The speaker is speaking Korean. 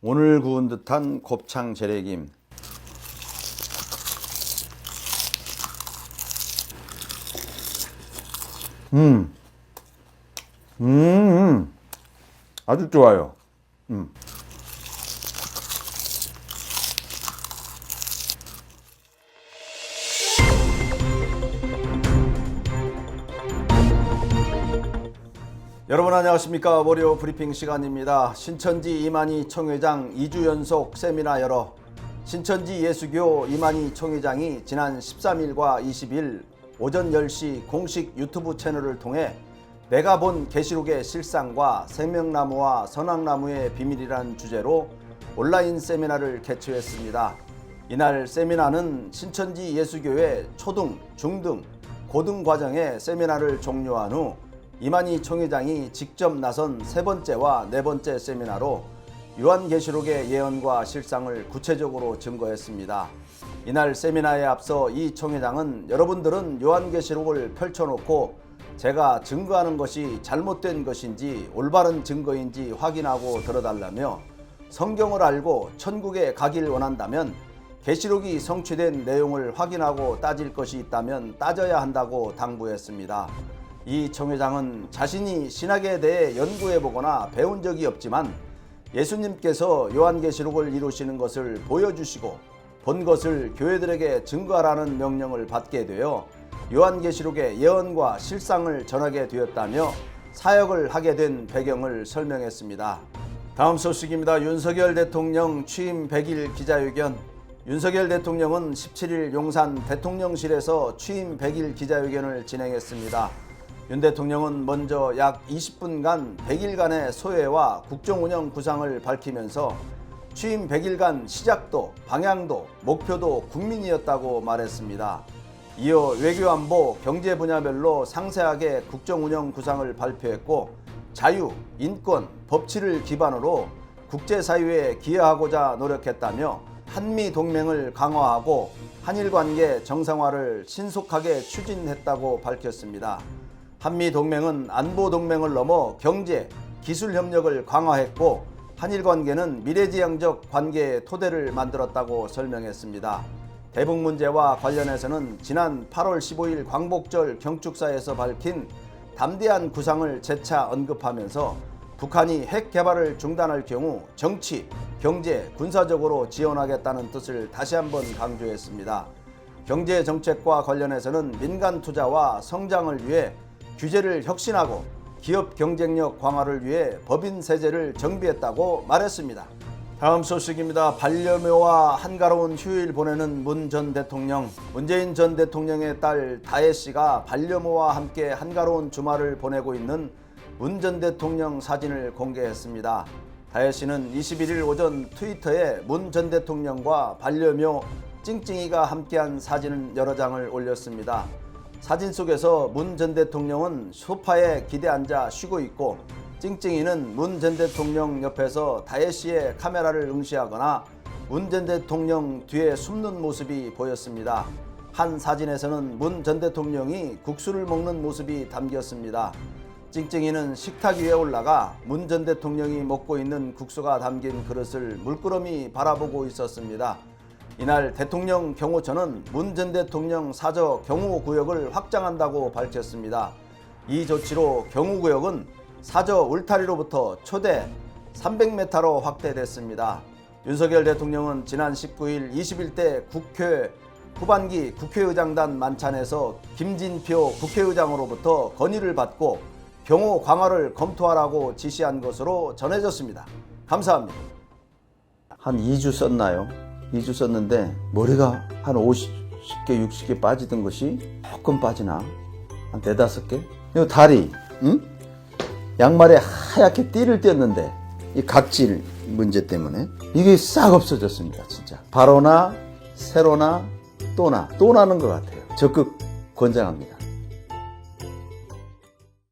오늘 구운 듯한 곱창 재래김. 아주 좋아요. 여러분 안녕하십니까. 월요 브리핑 시간입니다. 신천지 이만희 총회장 2주 연속 세미나 열어 신천지 예수교 이만희 총회장이 지난 13일과 20일 오전 10시 공식 유튜브 채널을 통해 내가 본 계시록의 실상과 생명나무와 선악나무의 비밀이라는 주제로 온라인 세미나를 개최했습니다. 이날 세미나는 신천지 예수교회 초등, 중등, 고등 과정의 세미나를 종료한 후 이만희 총회장이 직접 나선 세 번째와 네 번째 세미나로 요한계시록의 예언과 실상을 구체적으로 증거했습니다. 이날 세미나에 앞서 이 총회장은 여러분들은 요한계시록을 펼쳐놓고 제가 증거하는 것이 잘못된 것인지 올바른 증거인지 확인하고 들어달라며 성경을 알고 천국에 가길 원한다면 계시록이 성취된 내용을 확인하고 따질 것이 있다면 따져야 한다고 당부했습니다. 이 총회장은 자신이 신학에 대해 연구해보거나 배운 적이 없지만 예수님께서 요한계시록을 이루시는 것을 보여주시고 본 것을 교회들에게 증거하라는 명령을 받게 되어 요한계시록의 예언과 실상을 전하게 되었다며 사역을 하게 된 배경을 설명했습니다. 다음 소식입니다. 윤석열 대통령 취임 100일 기자회견. 윤석열 대통령은 17일 용산 대통령실에서 취임 100일 기자회견을 진행했습니다. 윤 대통령은 먼저 약 20분간 100일간의 소회와 국정운영 구상을 밝히면서 취임 100일간 시작도, 방향도, 목표도 국민이었다고 말했습니다. 이어 외교안보, 경제 분야별로 상세하게 국정운영 구상을 발표했고 자유, 인권, 법치를 기반으로 국제사회에 기여하고자 노력했다며 한미동맹을 강화하고 한일관계 정상화를 신속하게 추진했다고 밝혔습니다. 한미동맹은 안보동맹을 넘어 경제, 기술협력을 강화했고 한일관계는 미래지향적 관계의 토대를 만들었다고 설명했습니다. 대북 문제와 관련해서는 지난 8월 15일 광복절 경축사에서 밝힌 담대한 구상을 재차 언급하면서 북한이 핵 개발을 중단할 경우 정치, 경제, 군사적으로 지원하겠다는 뜻을 다시 한번 강조했습니다. 경제 정책과 관련해서는 민간 투자와 성장을 위해 규제를 혁신하고 기업 경쟁력 강화를 위해 법인 세제를 정비했다고 말했습니다. 다음 소식입니다. 반려묘와 한가로운 휴일 보내는 문 전 대통령. 문재인 전 대통령의 딸 다혜 씨가 반려묘와 함께 한가로운 주말을 보내고 있는 문 전 대통령 사진을 공개했습니다. 다혜 씨는 21일 오전 트위터에 문 전 대통령과 반려묘 찡찡이가 함께한 사진 여러 장을 올렸습니다. 사진 속에서 문 전 대통령은 소파에 기대 앉아 쉬고 있고 찡찡이는 문 전 대통령 옆에서 다혜 씨의 카메라를 응시하거나 문 전 대통령 뒤에 숨는 모습이 보였습니다. 한 사진에서는 문 전 대통령이 국수를 먹는 모습이 담겼습니다. 찡찡이는 식탁 위에 올라가 문 전 대통령이 먹고 있는 국수가 담긴 그릇을 물끄러미 바라보고 있었습니다. 이날 대통령 경호처는 문 전 대통령 사저 경호구역을 확장한다고 밝혔습니다. 이 조치로 경호구역은 사저 울타리로부터 최대 300m로 확대됐습니다. 윤석열 대통령은 지난 19일 21대 국회 후반기 국회의장단 만찬에서 김진표 국회의장으로부터 건의를 받고 경호 강화를 검토하라고 지시한 것으로 전해졌습니다. 감사합니다. 한 2주 썼나요? 2주 썼는데 머리가 한 50개 60개 빠지던 것이 조금 빠지나? 한 4-5개? 이거 다리, 응? 양말에 하얗게 띠를 띄었는데 이 각질 문제 때문에 이게 싹 없어졌습니다. 진짜 바로나 세로나 또나는 것 같아요. 적극 권장합니다.